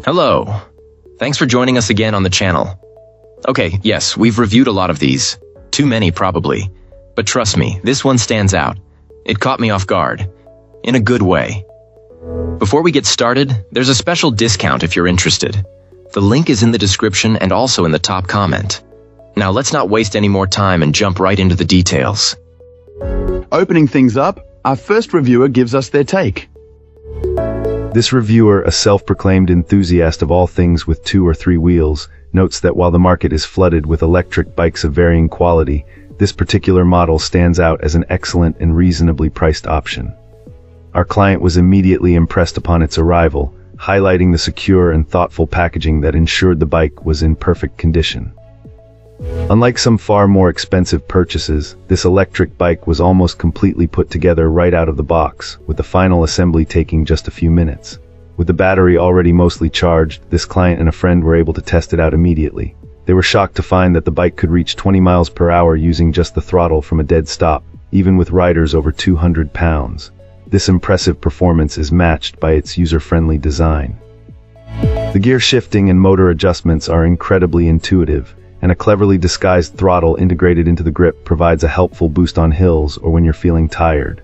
Hello. Thanks for joining us again on the channel. Okay, yes, we've reviewed a lot of these. Too many, probably. But trust me, this one stands out. It caught me off guard. In a good way. Before we get started, there's a special discount if you're interested. The link is in the description and also in the top comment. Now let's not waste any more time and jump right into the details. Opening things up, our first reviewer gives us their take. This reviewer, a self-proclaimed enthusiast of all things with 2 or 3 wheels, notes that while the market is flooded with electric bikes of varying quality, this particular model stands out as an excellent and reasonably priced option. Our client was immediately impressed upon its arrival, highlighting the secure and thoughtful packaging that ensured the bike was in perfect condition. Unlike some far more expensive purchases, this electric bike was almost completely put together right out of the box, with the final assembly taking just a few minutes. With the battery already mostly charged, this client and a friend were able to test it out immediately. They were shocked to find that the bike could reach 20 miles per hour using just the throttle from a dead stop, even with riders over 200 pounds. This impressive performance is matched by its user-friendly design. The gear shifting and motor adjustments are incredibly intuitive, and a cleverly disguised throttle integrated into the grip provides a helpful boost on hills or when you're feeling tired.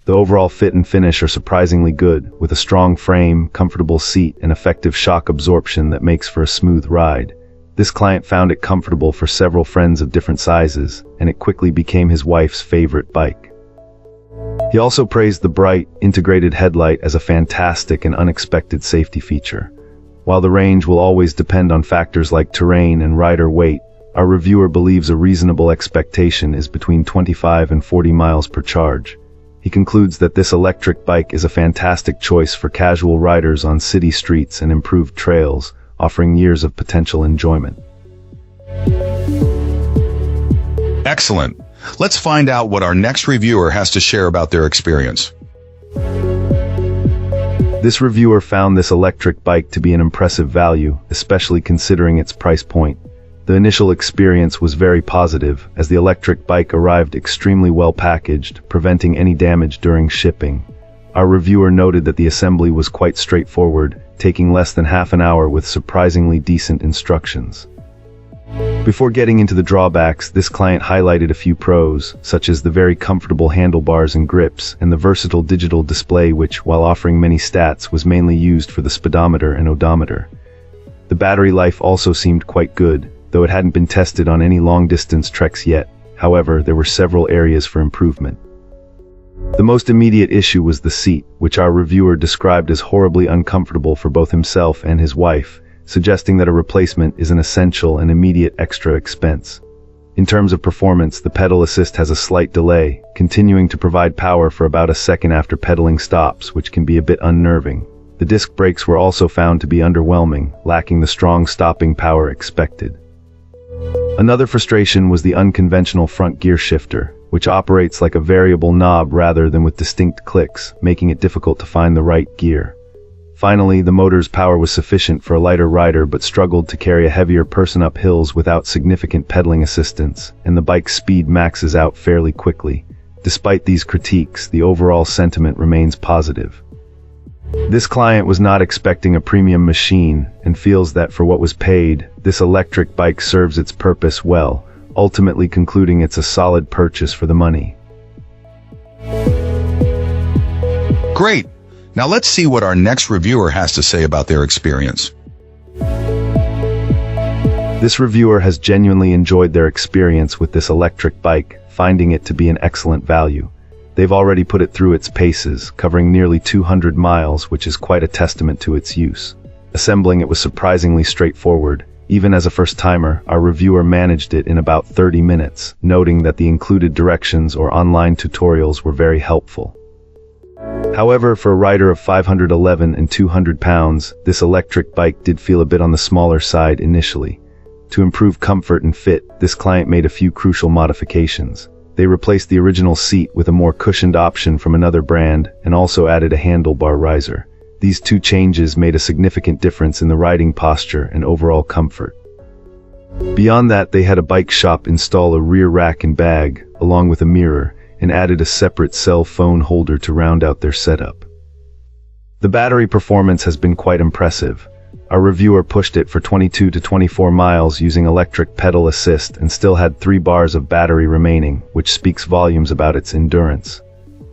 The overall fit and finish are surprisingly good, with a strong frame, comfortable seat, and effective shock absorption that makes for a smooth ride. This client found it comfortable for several friends of different sizes, and it quickly became his wife's favorite bike. He also praised the bright, integrated headlight as a fantastic and unexpected safety feature. While the range will always depend on factors like terrain and rider weight, our reviewer believes a reasonable expectation is between 25 and 40 miles per charge. He concludes that this electric bike is a fantastic choice for casual riders on city streets and improved trails, offering years of potential enjoyment. Excellent. Let's find out what our next reviewer has to share about their experience. This reviewer found this electric bike to be an impressive value, especially considering its price point. The initial experience was very positive, as the electric bike arrived extremely well packaged, preventing any damage during shipping. Our reviewer noted that the assembly was quite straightforward, taking less than half an hour with surprisingly decent instructions. Before getting into the drawbacks, this client highlighted a few pros, such as the very comfortable handlebars and grips, and the versatile digital display which, while offering many stats, was mainly used for the speedometer and odometer. The battery life also seemed quite good, though it hadn't been tested on any long-distance treks yet. However, there were several areas for improvement. The most immediate issue was the seat, which our reviewer described as horribly uncomfortable for both himself and his wife, suggesting that a replacement is an essential and immediate extra expense. In terms of performance, the pedal assist has a slight delay, continuing to provide power for about a second after pedaling stops, which can be a bit unnerving. The disc brakes were also found to be underwhelming, lacking the strong stopping power expected. Another frustration was the unconventional front gear shifter, which operates like a variable knob rather than with distinct clicks, making it difficult to find the right gear. Finally, the motor's power was sufficient for a lighter rider but struggled to carry a heavier person up hills without significant pedaling assistance, and the bike's speed maxes out fairly quickly. Despite these critiques, the overall sentiment remains positive. This client was not expecting a premium machine and feels that for what was paid, this electric bike serves its purpose well, ultimately concluding it's a solid purchase for the money. Great. Now let's see what our next reviewer has to say about their experience. This reviewer has genuinely enjoyed their experience with this electric bike, finding it to be an excellent value. They've already put it through its paces, covering nearly 200 miles, which is quite a testament to its use. Assembling it was surprisingly straightforward. Even as a first-timer, our reviewer managed it in about 30 minutes, noting that the included directions or online tutorials were very helpful. However, for a rider of 511 and 200 pounds, this electric bike did feel a bit on the smaller side initially. To improve comfort and fit, this client made a few crucial modifications. They replaced the original seat with a more cushioned option from another brand and also added a handlebar riser. These two changes made a significant difference in the riding posture and overall comfort. Beyond that, they had a bike shop install a rear rack and bag, along with a mirror, and added a separate cell phone holder to round out their setup. The battery performance has been quite impressive. Our reviewer pushed it for 22 to 24 miles using electric pedal assist and still had 3 bars of battery remaining, which speaks volumes about its endurance.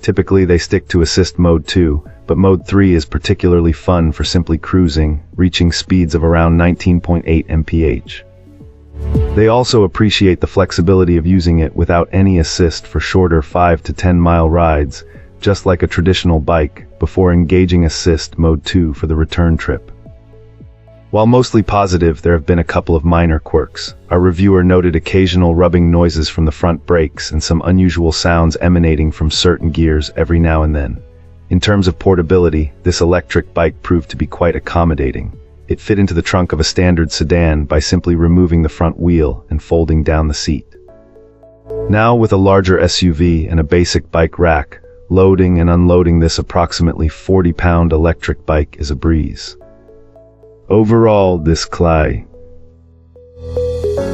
Typically they stick to assist mode 2, but mode 3 is particularly fun for simply cruising, reaching speeds of around 19.8 mph. They also appreciate the flexibility of using it without any assist for shorter 5 to 10 mile rides, just like a traditional bike, before engaging assist mode 2 for the return trip. While mostly positive, there have been a couple of minor quirks. Our reviewer noted occasional rubbing noises from the front brakes and some unusual sounds emanating from certain gears every now and then. In terms of portability, this electric bike proved to be quite accommodating. It fit into the trunk of a standard sedan by simply removing the front wheel and folding down the seat. Now with a larger SUV and a basic bike rack, loading and unloading this approximately 40-pound electric bike is a breeze. Overall, this Clay.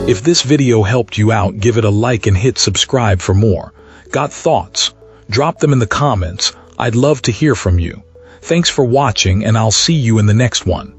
If this video helped you out, give it a like and hit subscribe for more. Got thoughts? Drop them in the comments. I'd love to hear from you. Thanks for watching, and I'll see you in the next one.